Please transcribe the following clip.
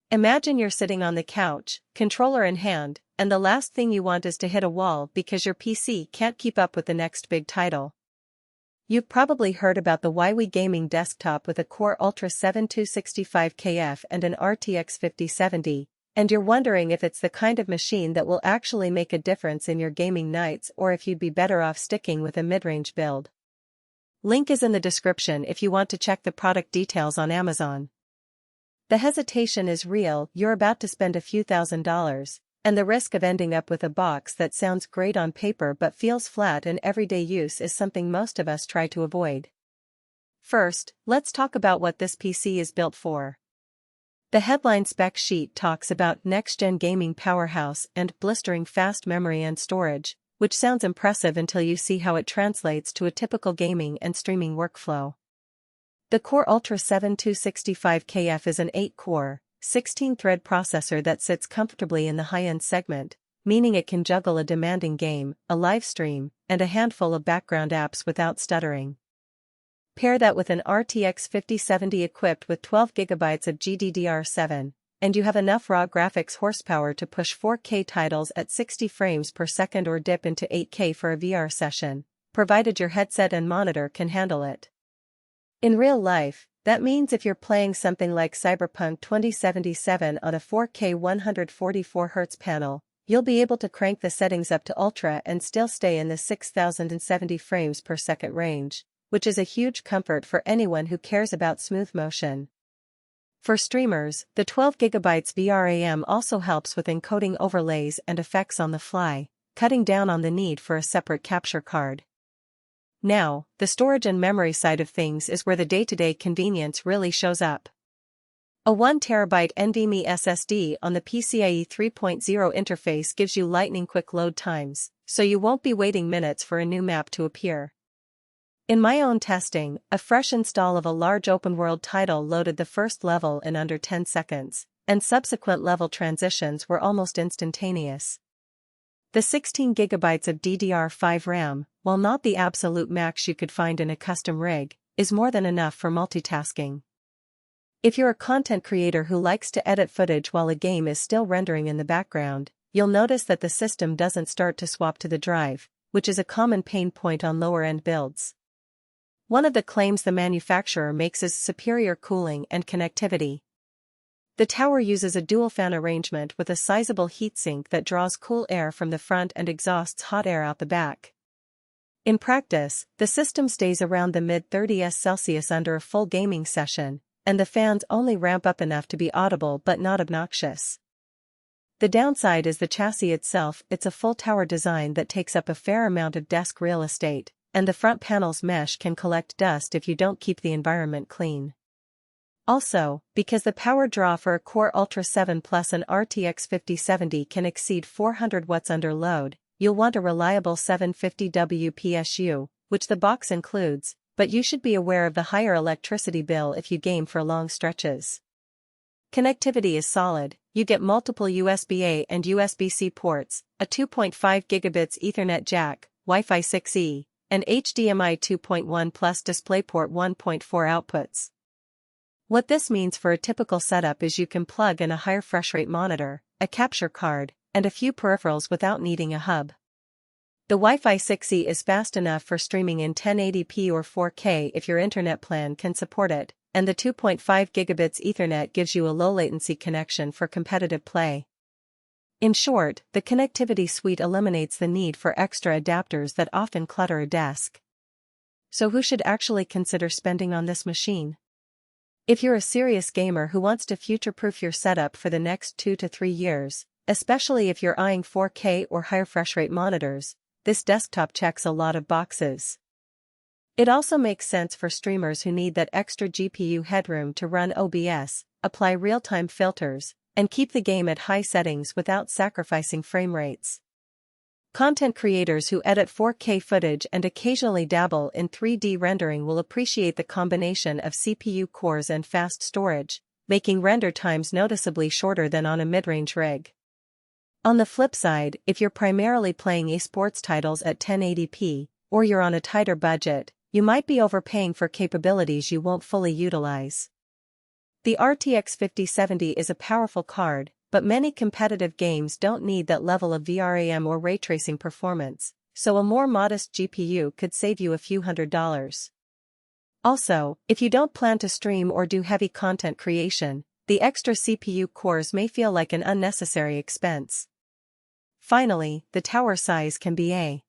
Imagine you're sitting on the couch, controller in hand, and the last thing you want is to hit a wall because your PC can't keep up with the next big title. You've probably heard about the WIWB gaming desktop with a Core Ultra 7 265KF and an RTX 5070, and you're wondering if it's the kind of machine that will actually make a difference in your gaming nights or if you'd be better off sticking with a mid-range build. Link is in the description if you want to check the product details on Amazon. The hesitation is real, you're about to spend a few $1,000s, and the risk of ending up with a box that sounds great on paper but feels flat in everyday use is something most of us try to avoid. First, let's talk about what this PC is built for. The headline spec sheet talks about next-gen gaming powerhouse and blistering fast memory and storage, which sounds impressive until you see how it translates to a typical gaming and streaming workflow. The Core Ultra 7 265KF is an 8-core, 16-thread processor that sits comfortably in the high-end segment, meaning it can juggle a demanding game, a live stream, and a handful of background apps without stuttering. Pair that with an RTX 5070 equipped with 12GB of GDDR5, and you have enough raw graphics horsepower to push 4K titles at 60 frames per second or dip into 8K for a VR session, provided your headset and monitor can handle it. In real life, that means if you're playing something like Cyberpunk 2077 on a 4K 144Hz panel, you'll be able to crank the settings up to Ultra and still stay in the 6070 frames per second range, which is a huge comfort for anyone who cares about smooth motion. For streamers, the 12GB VRAM also helps with encoding overlays and effects on the fly, cutting down on the need for a separate capture card. Now, the storage and memory side of things is where the day-to-day convenience really shows up. A 1TB NVMe SSD on the PCIe 3.0 interface gives you lightning-quick load times, so you won't be waiting minutes for a new map to appear. In my own testing, a fresh install of a large open-world title loaded the first level in under 10 seconds, and subsequent level transitions were almost instantaneous. The 16GB of DDR5 RAM, while not the absolute max you could find in a custom rig, is more than enough for multitasking. If you're a content creator who likes to edit footage while a game is still rendering in the background, you'll notice that the system doesn't start to swap to the drive, which is a common pain point on lower-end builds. One of the claims the manufacturer makes is superior cooling and connectivity. The tower uses a dual-fan arrangement with a sizable heatsink that draws cool air from the front and exhausts hot air out the back. In practice, the system stays around the mid-30s Celsius under a full gaming session, and the fans only ramp up enough to be audible but not obnoxious. The downside is the chassis itself. It's a full tower design that takes up a fair amount of desk real estate, and the front panel's mesh can collect dust if you don't keep the environment clean. Also, because the power draw for a Core Ultra 7 plus an RTX 5070 can exceed 400 watts under load, you'll want a reliable 750W PSU, which the box includes, but you should be aware of the higher electricity bill if you game for long stretches. Connectivity is solid. You get multiple USB-A and USB-C ports, a 2.5 gigabits Ethernet jack, Wi-Fi 6E, and HDMI 2.1 plus DisplayPort 1.4 outputs. What this means for a typical setup is you can plug in a higher refresh rate monitor, a capture card, and a few peripherals without needing a hub. The Wi-Fi 6E is fast enough for streaming in 1080p or 4K if your internet plan can support it, and the 2.5 gigabits Ethernet gives you a low-latency connection for competitive play. In short, the connectivity suite eliminates the need for extra adapters that often clutter a desk. So who should actually consider spending on this machine? If you're a serious gamer who wants to future-proof your setup for the next 2 to 3 years, especially if you're eyeing 4K or higher refresh rate monitors, this desktop checks a lot of boxes. It also makes sense for streamers who need that extra GPU headroom to run OBS, apply real-time filters, and keep the game at high settings without sacrificing frame rates. Content creators who edit 4K footage and occasionally dabble in 3D rendering will appreciate the combination of CPU cores and fast storage, making render times noticeably shorter than on a mid-range rig. On the flip side, if you're primarily playing esports titles at 1080p, or you're on a tighter budget, you might be overpaying for capabilities you won't fully utilize. The RTX 5070 is a powerful card, but many competitive games don't need that level of VRAM or ray tracing performance, so a more modest GPU could save you a few $100s. Also, if you don't plan to stream or do heavy content creation, the extra CPU cores may feel like an unnecessary expense. Finally, the tower size can be a